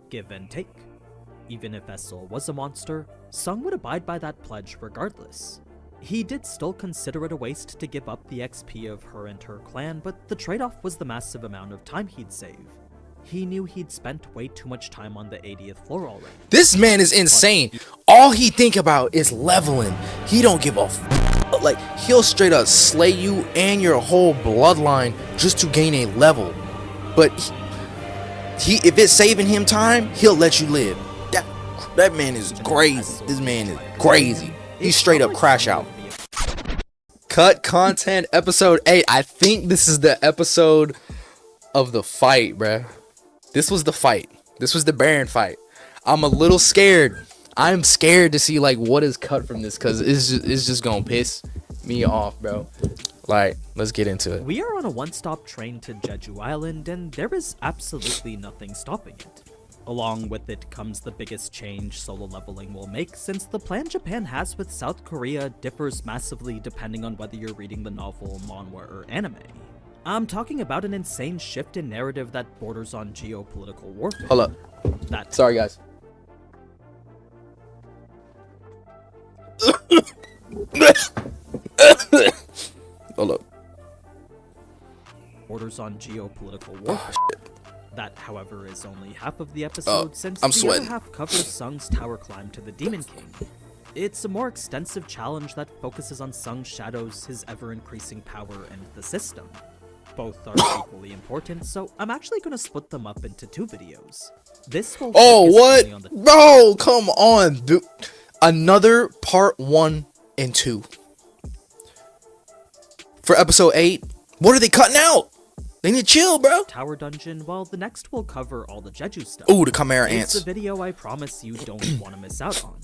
give and take. Even if Essel was a monster, Sung would abide by that pledge regardless. He did still consider it a waste to give up the XP of her and her clan, but the trade-off was the massive amount of time he'd save. He knew he'd spent way too much time on the 80th floor already. This man is insane. All he think about is leveling. He don't give a f. Like, he'll straight up slay you and your whole bloodline just to gain a level. But he if it's saving him time, he'll let you live. That man is crazy. This man is crazy. He straight up crash out. Cut content episode 8. I think this is the episode of the fight, bruh. This was the fight. This was the Baron fight. I'm a little scared. I'm scared to see like what is cut from this, because it's just gonna piss me off, bro. Like, let's get into it. We are on a one-stop train to Jeju Island, and there is absolutely nothing stopping it. Along with it comes the biggest change solo leveling will make, since the plan Japan has with South Korea differs massively depending on whether you're reading the novel, manhwa, or anime. I'm talking about an insane shift in narrative that borders on geopolitical warfare. Hold up. Sorry, guys. Hold up. Borders on geopolitical warfare. That, however, is only half of the episode, since the other half covers Sung's tower climb to the Demon King. It's a more extensive challenge that focuses on Sung's shadows, his ever-increasing power, and the system. Both are equally important, so I'm actually going to split them up into 2 videos. This will what? Bro, come on, dude. Another part 1 and 2. For episode 8, what are they cutting out? They need to chill, bro. Tower dungeon, while the next will cover all the Jeju stuff. Ooh, the Chimera ants. It's a video I promise you don't want to miss out on.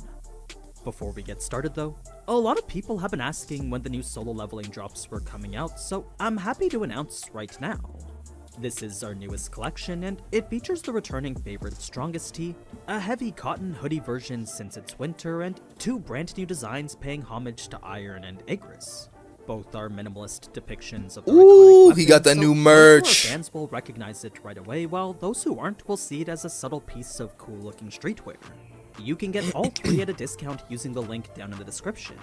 Before we get started though, a lot of people have been asking when the new solo leveling drops were coming out, so I'm happy to announce right now. This is our newest collection, and it features the returning favorite Strongest Tee, a heavy cotton hoodie version since it's winter, and 2 brand new designs paying homage to Iron and Igris. Both are minimalist depictions of the iconic weapon, he got that so new merch. those who are fans will recognize it right away, while those who aren't will see it as a subtle piece of cool-looking streetwear. You can get all 3 at a discount using the link down in the description.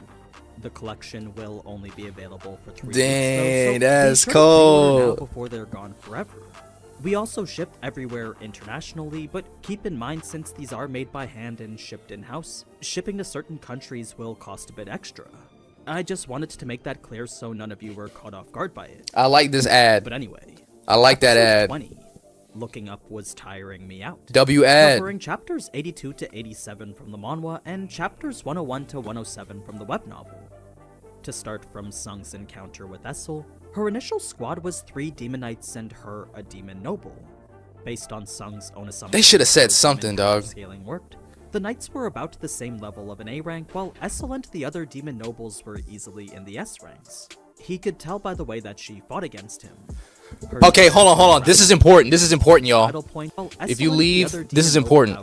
The collection will only be available for 3 weeks though, so that's be sure to pre-order now cool. before they're gone forever. We also ship everywhere internationally, but keep in mind, since these are made by hand and shipped in-house, shipping to certain countries will cost a bit extra. I just wanted to make that clear so none of you were caught off guard by it. I like this ad. But anyway, I like that ad. 20. Looking up was tiring me out. W ad. Covering chapters 82 to 87 from the manhwa and chapters 101 to 107 from the web novel. To start from Sung's encounter with Essel, her initial squad was 3 demon knights and her a demon noble. Based on Sung's own assumption, They should have said something, dog. Scaling worked. The knights were about the same level of an A rank, while Essel and the other demon nobles were easily in the S ranks. He could tell by the way that she fought against him. Okay, hold on. This is important, y'all. If you leave, this is important.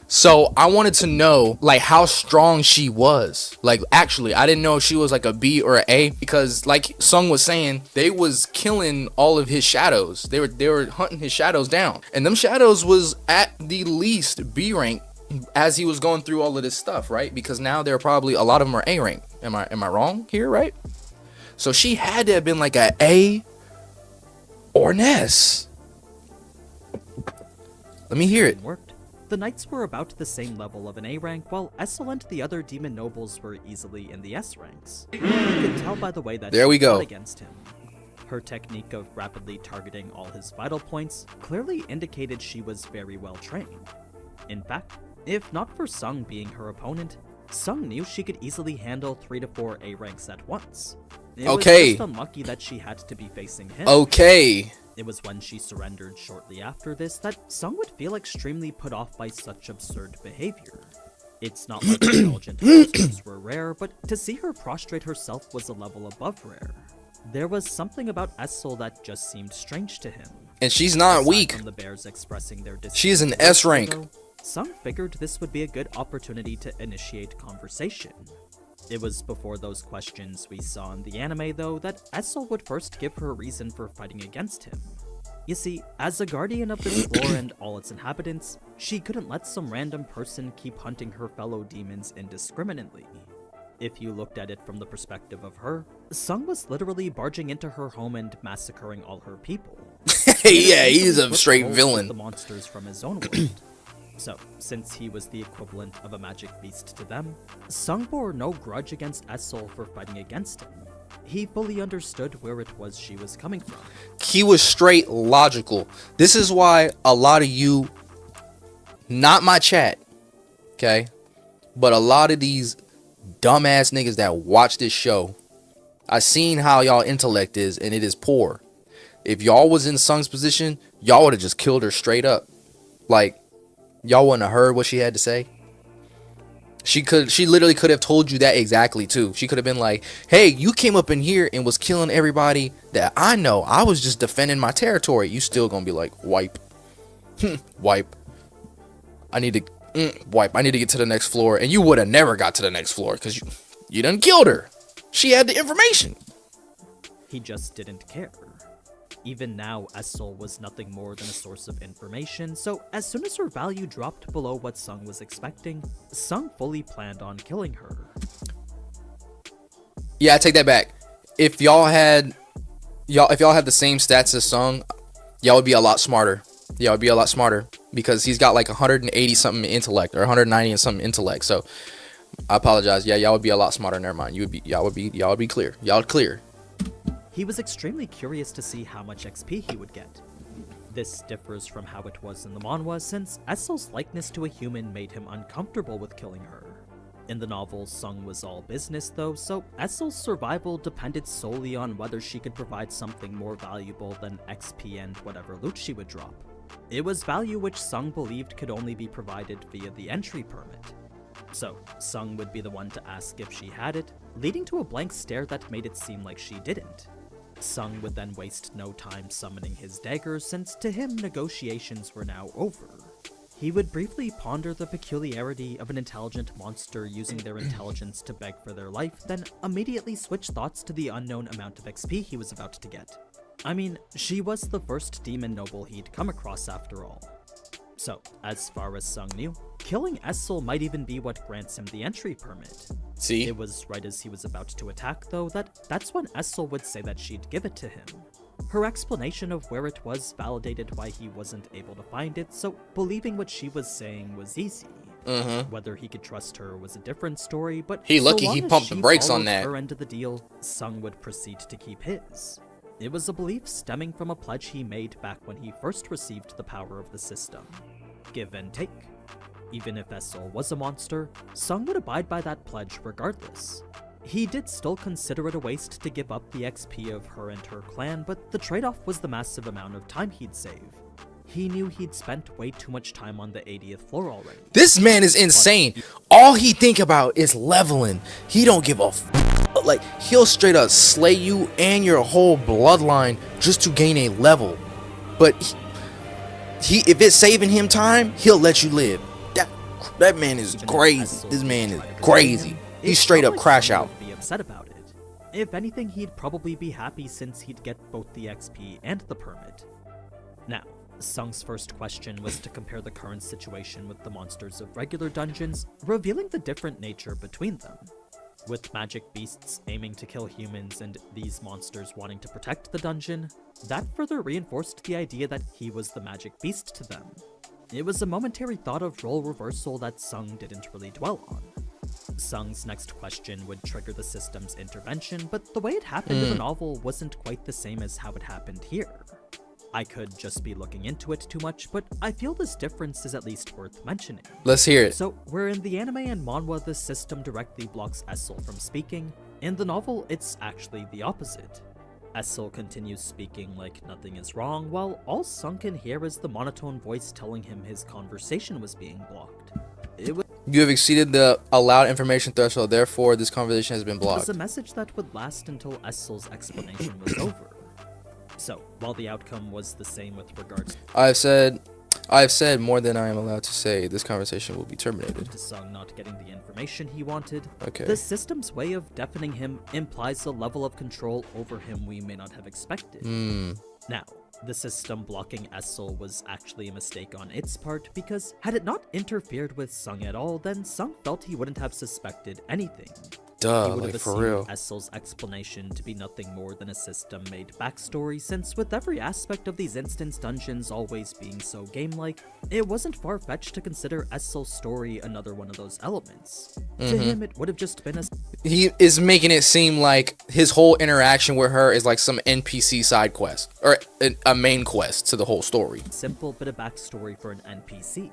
So, I wanted to know, like, how strong she was. Like, actually, I didn't know if she was, like, a B or an A. Because, like Sung was saying, they was killing all of his shadows. They were hunting his shadows down. And them shadows was at the least B rank as he was going through all of this stuff, right? Because now they're probably, a lot of them are A rank. Am I wrong here, right? So, she had to have been, like, an A or an S. Let me hear it. Worked. The knights were about the same level of an A rank, while Essel and the other demon nobles were easily in the S ranks. You could tell by the way that There we she go. fought against him. Her technique of rapidly targeting all his vital points clearly indicated she was very well trained. In fact, if not for Sung being her opponent, Sung knew she could easily handle 3 to 4 A ranks at once. It was just unlucky that she had to be facing him. It was when she surrendered shortly after this that Sung would feel extremely put off by such absurd behavior. It's not like intelligent monsters were rare, but to see her prostrate herself was a level above rare. There was something about Essel that just seemed strange to him. And she's not weak. From the bears expressing their She's an S rank. Sung figured this would be a good opportunity to initiate conversation. It was before those questions we saw in the anime, though, that Essel would first give her a reason for fighting against him. You see, as a guardian of this floor and all its inhabitants, she couldn't let some random person keep hunting her fellow demons indiscriminately. If you looked at it from the perspective of her, Sung was literally barging into her home and massacring all her people. Yeah, he's a straight villain. The monsters from his own world. So, since he was the equivalent of a magic beast to them, Sung bore no grudge against Essel for fighting against him. He fully understood where it was she was coming from. He was straight logical. This is why a lot of you, not my chat, okay, but a lot of these dumbass niggas that watch this show, I seen how y'all intellect is, and it is poor. If y'all was in Sung's position, y'all would have just killed her straight up. Like, y'all wouldn't have heard what she had to say. She literally could have told you that exactly too. She could have been like, hey, you came up in here and was killing everybody that I know. I was just defending my territory. You still gonna be like, wipe. Wipe. I need to wipe. I need to get to the next floor. And you would have never got to the next floor because you done killed her. She had the information. He just didn't care. Even now, Essel was nothing more than a source of information, so as soon as her value dropped below what Sung was expecting, Sung fully planned on killing her. Yeah, I take that back. If y'all had the same stats as Sung, y'all would be a lot smarter. Y'all would be a lot smarter because he's got like 180 something intellect or 190 and something intellect. So I apologize. Yeah, y'all would be a lot smarter. Never mind. Y'all would be clear. Y'all would clear. He was extremely curious to see how much XP he would get. This differs from how it was in the manhwa, since Essel's likeness to a human made him uncomfortable with killing her. In the novel, Sung was all business though, so Essel's survival depended solely on whether she could provide something more valuable than XP and whatever loot she would drop. It was value which Sung believed could only be provided via the entry permit. So, Sung would be the one to ask if she had it, leading to a blank stare that made it seem like she didn't. Sung would then waste no time summoning his dagger, since to him negotiations were now over. He would briefly ponder the peculiarity of an intelligent monster using their intelligence to beg for their life, then immediately switch thoughts to the unknown amount of XP he was about to get. I mean, she was the first demon noble he'd come across after all. So, as far as Sung knew, killing Essel might even be what grants him the entry permit. See? It was right as he was about to attack, though, that's when Essel would say that she'd give it to him. Her explanation of where it was validated why he wasn't able to find it, so believing what she was saying was easy. Whether he could trust her was a different story, but he lucky so he long as pumped the she brakes on followed that. her end of the deal, Sung would proceed to keep his. It was a belief stemming from a pledge he made back when he first received the power of the system. Give and take. Even if Essel was a monster, Sung would abide by that pledge regardless. He did still consider it a waste to give up the XP of her and her clan, but the trade-off was the massive amount of time he'd save. He knew he'd spent way too much time on the 80th floor already. This man is insane. All he think about is leveling. He don't give a like, he'll straight up slay you and your whole bloodline just to gain a level. But he if it's saving him time, he'll let you live. That man is crazy. This man is crazy. He straight up crash out. Be upset about it. If anything, he'd probably be happy since he'd get both the XP and the permit. Now, Sung's first question was to compare the current situation with the monsters of regular dungeons, revealing the different nature between them. With magic beasts aiming to kill humans and these monsters wanting to protect the dungeon, that further reinforced the idea that he was the magic beast to them. It was a momentary thought of role reversal that Sung didn't really dwell on. Sung's next question would trigger the system's intervention, but the way it happened in the novel wasn't quite the same as how it happened here. I could just be looking into it too much, but I feel this difference is at least worth mentioning. Let's hear it. So, where in the anime and manhwa the system directly blocks Essel from speaking, in the novel it's actually the opposite. Essel continues speaking like nothing is wrong, while all Sung can hear is the monotone voice telling him his conversation was being blocked. You have exceeded the allowed information threshold, therefore this conversation has been It blocked. was a message that would last until Essel's explanation was over. So, while the outcome was the same with regards I have said more than I am allowed to say. This conversation will be terminated. to Sung not getting the information he wanted, Okay. the system's way of deafening him implies a level of control over him we may not have expected. Now, the system blocking Essel was actually a mistake on its part because had it not interfered with Sung at all, then Sung felt he wouldn't have suspected anything. He Duh, would have like for assumed real. Essel's explanation to be nothing more than a system-made backstory, since with every aspect of these instance dungeons always being so game-like, it wasn't far-fetched to consider Essel's story another one of those elements. To him, it would have just been a He is making it seem like his whole interaction with her is like some NPC side quest or a main quest to the whole story. simple bit of backstory for an NPC.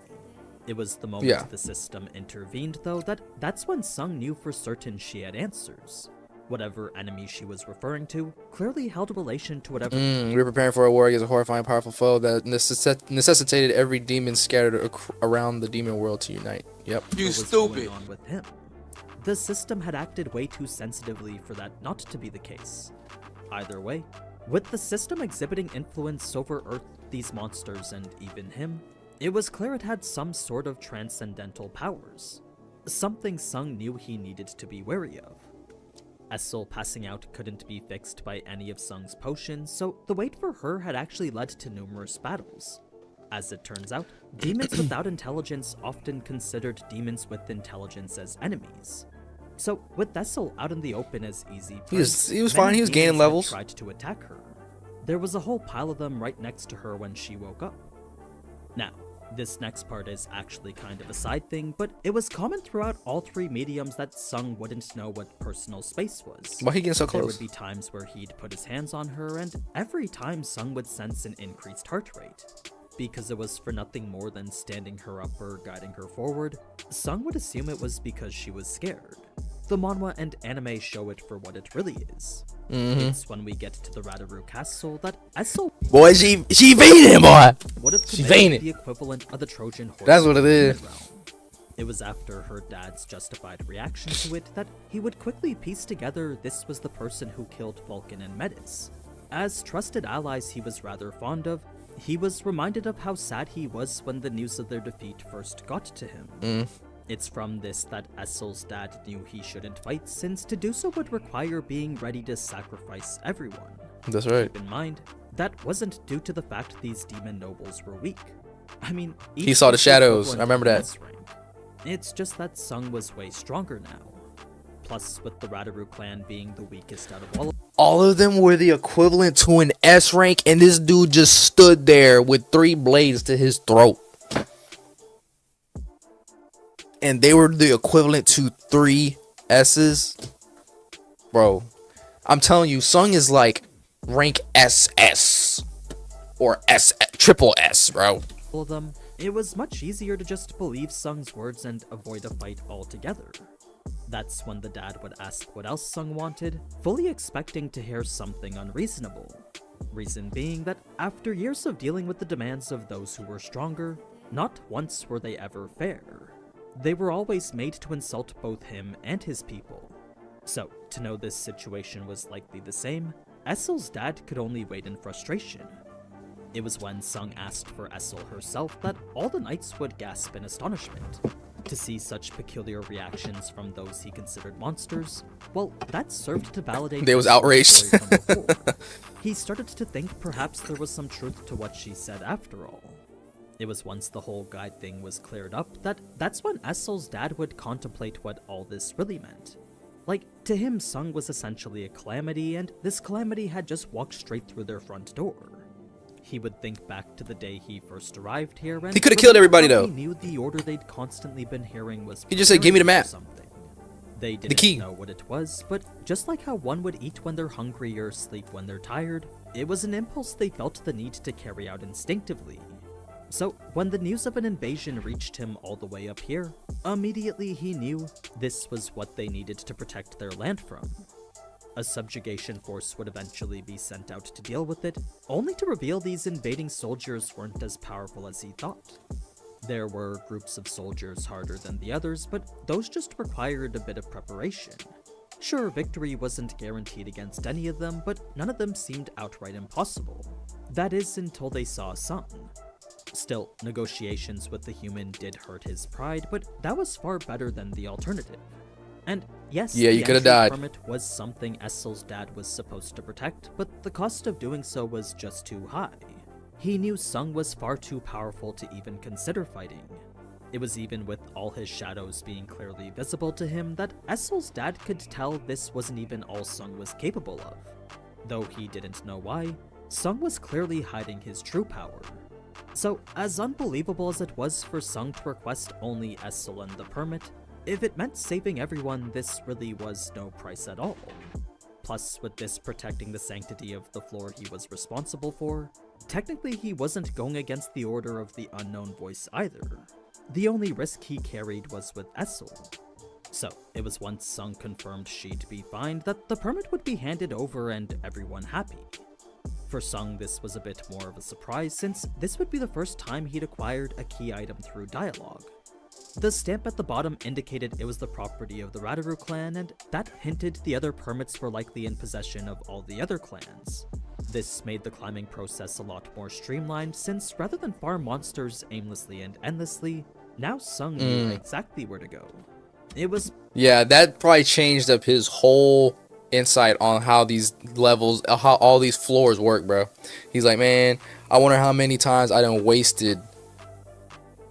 It was the moment the system intervened, though, that's when Sung knew for certain she had answers. Whatever enemy she was referring to clearly held relation to whatever. We were preparing for a war against a horrifying, powerful foe that necessitated every demon scattered around the demon world to unite. Yep. You was stupid. going on with him. The system had acted way too sensitively for that not to be the case. Either way, with the system exhibiting influence over Earth, these monsters, and even him, it was clear it had some sort of transcendental powers. Something Sung knew he needed to be wary of. Essel passing out couldn't be fixed by any of Sung's potions, so the wait for her had actually led to numerous battles. As it turns out, demons without intelligence often considered demons with intelligence as enemies. So, with Essel out in the open as easy prey, He was fine, many he was gaining demons had levels. tried to attack her. There was a whole pile of them right next to her when she woke up. Now, this next part is actually kind of a side thing, but it was common throughout all three mediums that Sung wouldn't know what personal space was. Why he getting so There close? would be times where he'd put his hands on her, and every time Sung would sense an increased heart rate. Because it was for nothing more than standing her up or guiding her forward, Sung would assume it was because she was scared. The manhwa and anime show it for what it really is. It's when we get to the Radaru Castle that Essel Boy, she beat boy. would have She committed fainted. the equivalent of the Trojan horse. That's what it in the is. realm. It was after her dad's justified reaction to it that he would quickly piece together this was the person who killed Vulcan and Metis. As trusted allies he was rather fond of, he was reminded of how sad he was when the news of their defeat first got to him. It's from this that Essel's dad knew he shouldn't fight, since to do so would require being ready to sacrifice everyone. That's right. Keep in mind, that wasn't due to the fact these demon nobles were weak. I mean, He each saw the was shadows, equivalent I remember to that. S rank. It's just that Sung was way stronger now. Plus, with the Radaru clan being the weakest out of All of them were the equivalent to an S rank, and this dude just stood there with 3 blades to his throat. And they were the equivalent to 3 S's. Bro, I'm telling you, Sung is like rank SS or triple S, bro. all of them, it was much easier to just believe Sung's words and avoid a fight altogether. That's when the dad would ask what else Sung wanted, fully expecting to hear something unreasonable. Reason being that after years of dealing with the demands of those who were stronger, not once were they ever fair. They were always made to insult both him and his people. So, to know this situation was likely the same, Essel's dad could only wait in frustration. It was when Sung asked for Essel herself that all the knights would gasp in astonishment. To see such peculiar reactions from those he considered monsters, well, that served to validate They was his outraged. story from before. He started to think perhaps there was some truth to what she said after all. It was once the whole guide thing was cleared up that's when Essel's dad would contemplate what all this really meant. Like, to him, Sung was essentially a calamity, and this calamity had just walked straight through their front door. He would think back to the day he first arrived here, and He coulda killed everybody, though. He knew the order they'd constantly been hearing was He just said, "Give me the preparing map." for something. They didn't key. know what it was, but just like how one would eat when they're hungry or sleep when they're tired, it was an impulse they felt the need to carry out instinctively. So, when the news of an invasion reached him all the way up here, immediately he knew this was what they needed to protect their land from. A subjugation force would eventually be sent out to deal with it, only to reveal these invading soldiers weren't as powerful as he thought. There were groups of soldiers harder than the others, but those just required a bit of preparation. Sure, victory wasn't guaranteed against any of them, but none of them seemed outright impossible. That is, until they saw Sung. Still, negotiations with the human did hurt his pride, but that was far better than the alternative. And yes, Yeah, you the could have entry died. permit was something Essel's dad was supposed to protect, but the cost of doing so was just too high. He knew Sung was far too powerful to even consider fighting. It was even with all his shadows being clearly visible to him that Essel's dad could tell this wasn't even all Sung was capable of. Though he didn't know why, Sung was clearly hiding his true power. So, as unbelievable as it was for Sung to request only Essel and the permit, if it meant saving everyone, this really was no price at all. Plus, with this protecting the sanctity of the floor he was responsible for, technically he wasn't going against the order of the unknown voice either. The only risk he carried was with Essel. So, it was once Sung confirmed she'd be fine that the permit would be handed over and everyone happy. For Sung, this was a bit more of a surprise since this would be the first time he'd acquired a key item through dialogue. The stamp at the bottom indicated it was the property of the Radaru clan, and that hinted the other permits were likely in possession of all the other clans. This made the climbing process a lot more streamlined since rather than farm monsters aimlessly and endlessly, now Sung knew exactly where to go. It was... Yeah, that probably changed up his whole insight on how these levels, how all these floors work, bro. He's like, man, I wonder how many times I done wasted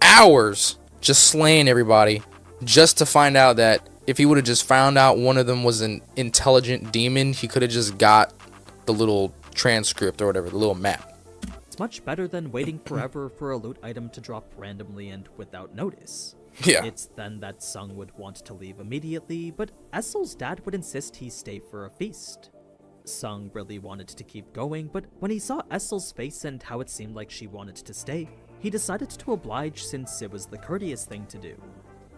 hours just slaying everybody just to find out that if he would have just found out one of them was an intelligent demon, he could have just got the little transcript or whatever, the little map. It's much better than waiting forever for a loot item to drop randomly and without notice. Yeah. It's then that Sung would want to leave immediately, but Essel's dad would insist he stay for a feast. Sung really wanted to keep going, but when he saw Essel's face and how it seemed like she wanted to stay, he decided to oblige since it was the courteous thing to do.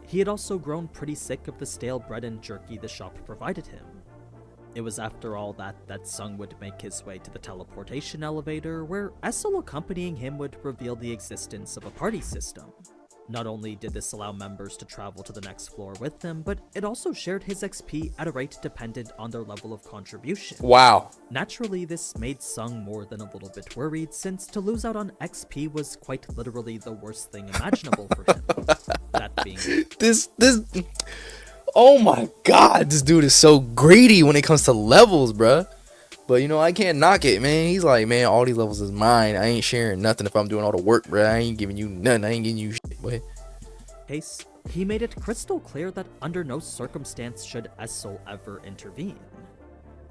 He had also grown pretty sick of the stale bread and jerky the shop provided him. It was after all that Sung would make his way to the teleportation elevator, where Essel accompanying him would reveal the existence of a party system. Not only did this allow members to travel to the next floor with them, but it also shared his XP at a rate dependent on their level of contribution. Wow. Naturally, this made Sung more than a little bit worried, since to lose out on XP was quite literally the worst thing imaginable for him. That being... This, oh my god, this dude is so greedy when it comes to levels, bruh. But, you know, I can't knock it, man. He's like, man, all these levels is mine. I ain't sharing nothing if I'm doing all the work, bruh. I ain't giving you nothing. I ain't giving you shit, boy. Case, he made it crystal clear that under no circumstance should Essel ever intervene.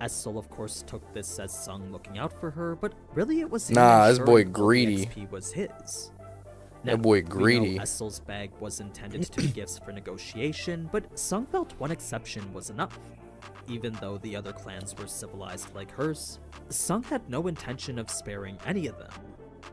Essel, of course, took this as Sung looking out for her, but really it was him this boy ensuring all the greedy. XP was his. That boy We greedy. know Essel's bag was intended to be gifts for negotiation, but Sung felt one exception was enough. Even though the other clans were civilized like hers, Sung had no intention of sparing any of them.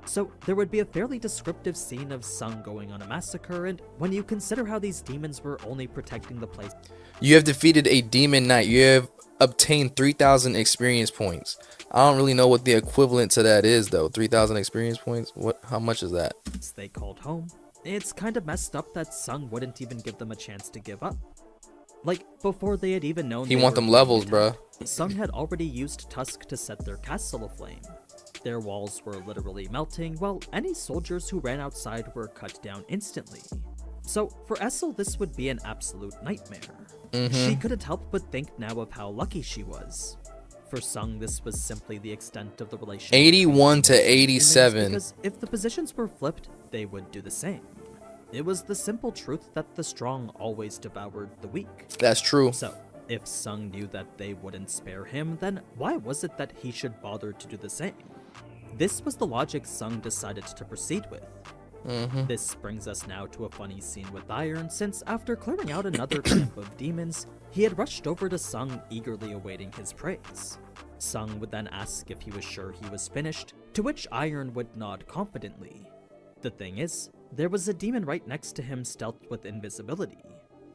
So there would be a fairly descriptive scene of Sung going on a massacre, and when you consider how these demons were only protecting the place... You have defeated a demon knight. You have obtained 3,000 experience points. I don't really know what the equivalent to that is, though. 3,000 experience points? What? How much is that? They called home. It's kind of messed up that Sung wouldn't even give them a chance to give up. Like, before they had even known He they want were them being levels, attacked, bruh. Sung had already used Tusk to set their castle aflame. Their walls were literally melting, while any soldiers who ran outside were cut down instantly. So, for Essel, this would be an absolute nightmare. She couldn't help but think now of how lucky she was. For Sung, this was simply the extent of the relationship. 81 to 87. Because if the positions were flipped, they would do the same. It was the simple truth that the strong always devoured the weak. That's true. So, if Sung knew that they wouldn't spare him, then why was it that he should bother to do the same? This was the logic Sung decided to proceed with. This brings us now to a funny scene with Iron, since after clearing out another camp of demons, he had rushed over to Sung, eagerly awaiting his praise. Sung would then ask if he was sure he was finished, to which Iron would nod confidently. The thing is, there was a demon right next to him stealthed with invisibility.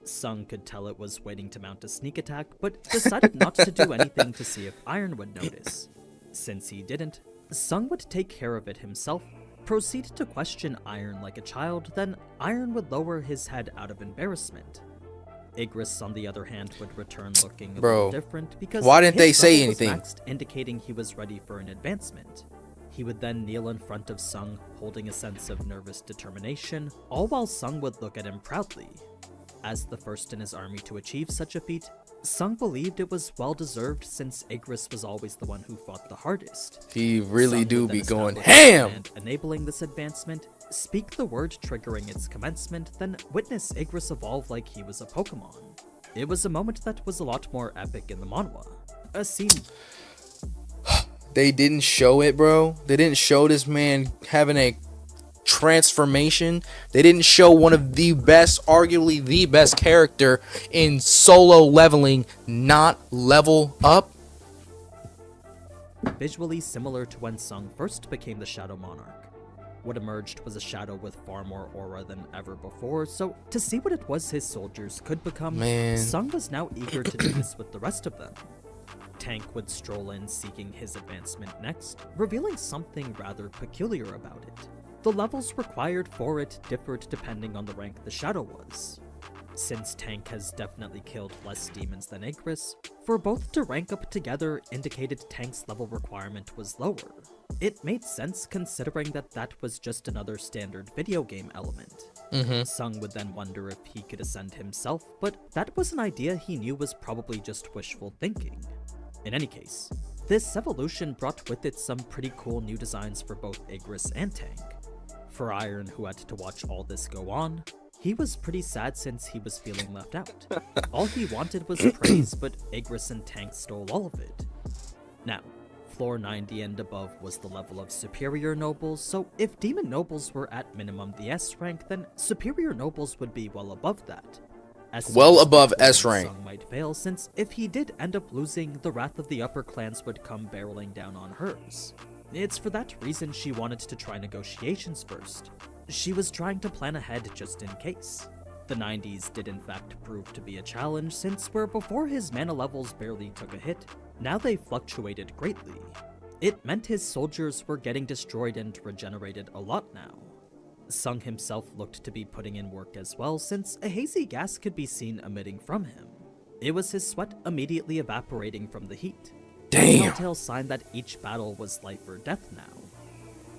Sung could tell it was waiting to mount a sneak attack, but decided not to do anything to see if Iron would notice. Since he didn't, Sung would take care of it himself, proceed to question Iron like a child, then Iron would lower his head out of embarrassment. Igris, on the other hand, would return looking a little different because why didn't they his say level was anything? maxed, indicating he was ready for an advancement. He would then kneel in front of Sung, holding a sense of nervous determination, all while Sung would look at him proudly. As the first in his army to achieve such a feat, Sung believed it was well-deserved since Igris was always the one who fought the hardest. He really Sung do would be then going establish ham. a plan enabling this advancement, speak the word triggering its commencement, then witness Igris evolve like he was a Pokemon. It was a moment that was a lot more epic in the manhwa. A scene. They didn't show it, bro. They didn't show this man having a transformation. They didn't show one of the best, arguably the best character in solo leveling not level up. Visually similar to when Sung first became the Shadow Monarch. What emerged was a shadow with far more aura than ever before, so to see what it was his soldiers could become, Man. Sung was now eager to do this with the rest of them. Tank would stroll in seeking his advancement next, revealing something rather peculiar about it. The levels required for it differed depending on the rank the shadow was. Since Tank has definitely killed less demons than Igris, for both to rank up together indicated Tank's level requirement was lower. It made sense considering that was just another standard video game element. Sung would then wonder if he could ascend himself, but that was an idea he knew was probably just wishful thinking. In any case, this evolution brought with it some pretty cool new designs for both Igris and Tank. For Iron, who had to watch all this go on, he was pretty sad since he was feeling left out. All he wanted was praise, but Igris and Tank stole all of it. Now, floor 90 and above was the level of Superior Nobles, so if Demon Nobles were at minimum the S rank, then Superior Nobles would be well above that. Well above S rank. Sung might fail, since if he did end up losing, the wrath of the upper clans would come barreling down on hers. It's for that reason she wanted to try negotiations first. She was trying to plan ahead just in case. The 90s did in fact prove to be a challenge, since where before his mana levels barely took a hit, now they fluctuated greatly. It meant his soldiers were getting destroyed and regenerated a lot now. Sung himself looked to be putting in work as well, since a hazy gas could be seen emitting from him. It was his sweat immediately evaporating from the heat. Damn. A telltale sign that each battle was life or death now.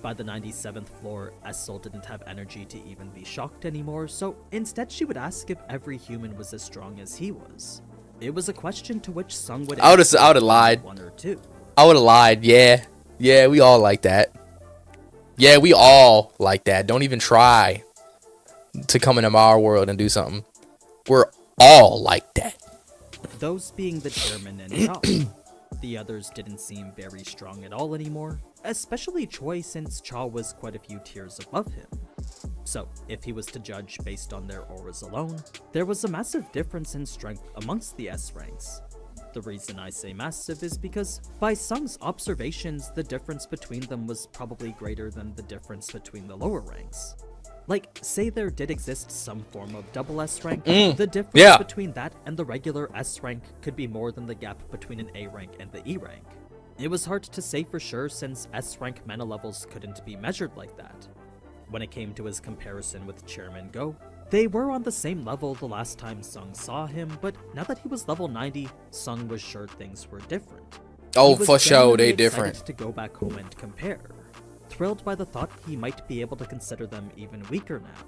By the 97th floor, Essel didn't have energy to even be shocked anymore, so instead she would ask if every human was as strong as he was. It was a question to which Sung would I would've lied. one or two. I would have lied. Yeah, we all like that. Yeah, we all like that. Don't even try to come into our world and do something. We're all like that. Those being the chairman and Cha. The others didn't seem very strong at all anymore, especially Choi, since Cha was quite a few tiers above him. So, if he was to judge based on their auras alone, there was a massive difference in strength amongst the S ranks. The reason I say massive is because, by Sung's observations, the difference between them was probably greater than the difference between the lower ranks. Like, say there did exist some form of double S rank, the difference between that and the regular S rank could be more than the gap between an A rank and the E rank. It was hard to say for sure since S rank mana levels couldn't be measured like that. When it came to his comparison with Chairman Go, they were on the same level the last time Sung saw him, but now that he was level 90, Sung was sure things were different. Oh, He was for sure, they genuinely different. excited to go back home and compare, thrilled by the thought he might be able to consider them even weaker now.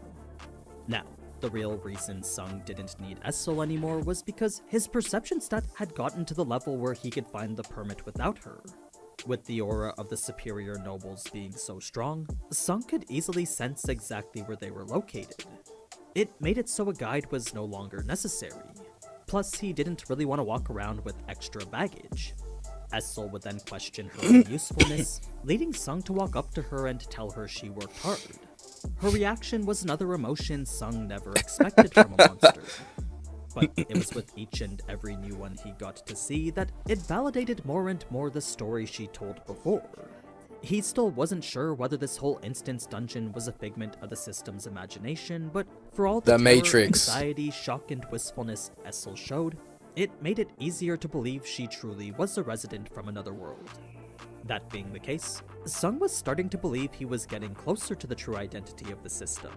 Now, the real reason Sung didn't need Essel anymore was because his perception stat had gotten to the level where he could find the permit without her. With the aura of the superior nobles being so strong, Sung could easily sense exactly where they were located. It made it so a guide was no longer necessary. Plus, he didn't really want to walk around with extra baggage. Essel would then question her own usefulness, leading Sung to walk up to her and tell her she worked hard. Her reaction was another emotion Sung never expected from a monster. But it was with each and every new one he got to see that it validated more and more the story she told before. He still wasn't sure whether this whole instance dungeon was a figment of the system's imagination, but for all the terror, Matrix. anxiety, shock, and wistfulness Essel showed, it made it easier to believe she truly was a resident from another world. That being the case, Sung was starting to believe he was getting closer to the true identity of the system.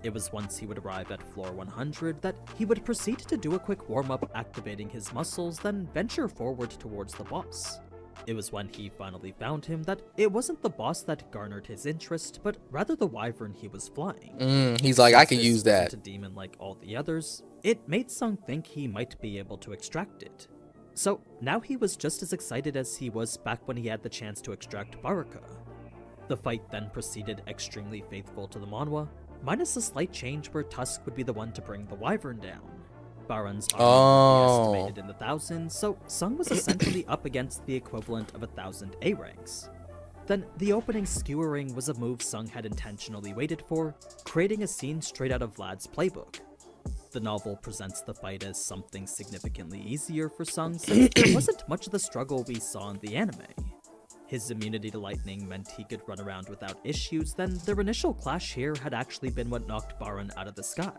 It was once he would arrive at floor 100 that he would proceed to do a quick warm-up activating his muscles, then venture forward towards the boss. It was when he finally found him that it wasn't the boss that garnered his interest, but rather the wyvern he was flying. He's like, I Since can this use that. wasn't a demon like all the others, it made Sung think he might be able to extract it. So now he was just as excited as he was back when he had the chance to extract Baraka. The fight then proceeded extremely faithful to the manhwa, minus a slight change where Tusk would be the one to bring the wyvern down. Baron's army would be estimated in the thousands, so Sung was essentially up against the equivalent of 1,000 A ranks. Then the opening skewering was a move Sung had intentionally waited for, creating a scene straight out of Vlad's playbook. The novel presents the fight as something significantly easier for Sung since there wasn't much of the struggle we saw in the anime. His immunity to lightning meant he could run around without issues, then their initial clash here had actually been what knocked Baron out of the sky.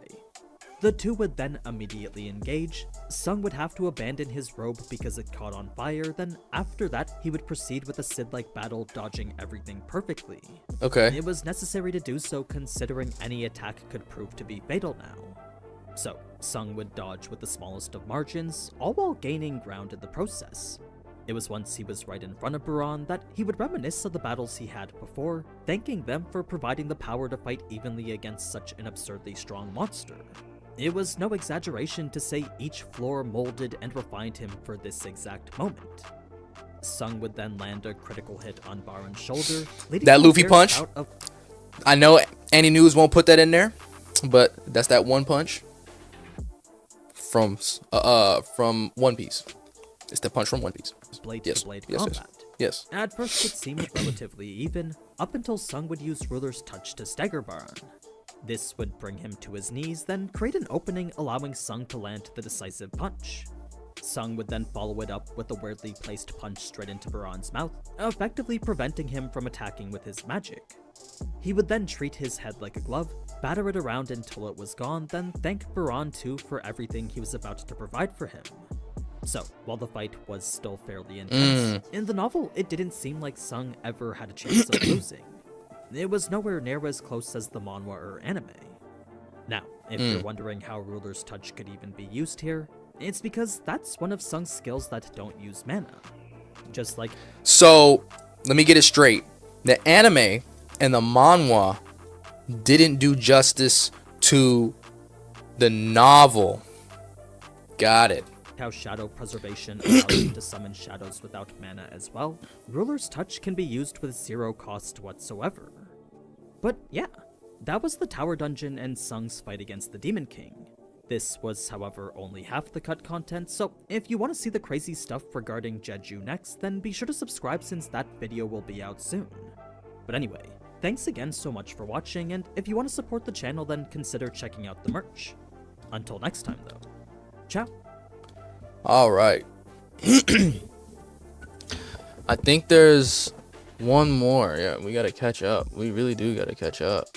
The two would then immediately engage. Sung would have to abandon his robe because it caught on fire, then after that he would proceed with a Sid-like battle, dodging everything perfectly. Okay. It was necessary to do so considering any attack could prove to be fatal now. So, Sung would dodge with the smallest of margins, all while gaining ground in the process. It was once he was right in front of Baron that he would reminisce of the battles he had before, thanking them for providing the power to fight evenly against such an absurdly strong monster. It was no exaggeration to say each floor molded and refined him for this exact moment. Sung would then land a critical hit on Baron's shoulder, leading That to a Luffy fair punch? bout of I know AniNews won't put that in there, but that's that one punch from One Piece. It's the punch from One Piece. blade-to-blade Yes. combat. Yes. At first it seemed relatively even, up until Sung would use Ruler's Touch to stagger Baron. This would bring him to his knees, then create an opening allowing Sung to land the decisive punch. Sung would then follow it up with a weirdly placed punch straight into Baron's mouth, effectively preventing him from attacking with his magic. He would then treat his head like a glove, batter it around until it was gone, then thank Baron too for everything he was about to provide for him. So, while the fight was still fairly intense, in the novel it didn't seem like Sung ever had a chance of losing. It was nowhere near as close as the manhwa or anime. Now, if you're wondering how Ruler's Touch could even be used here, it's because that's one of Sung's skills that don't use mana. Just like... So, let me get it straight. The anime and the manhwa didn't do justice to the novel. Got it. how shadow preservation allows you to summon shadows without mana as well, Ruler's Touch can be used with zero cost whatsoever. But yeah, that was the tower dungeon and Sung's fight against the Demon King. This was, however, only half the cut content, so if you want to see the crazy stuff regarding Jeju next, then be sure to subscribe since that video will be out soon. But anyway, thanks again so much for watching, and if you want to support the channel, then consider checking out the merch. Until next time though, ciao! Alright. I think there's one more. Yeah, we gotta catch up. We really do gotta catch up.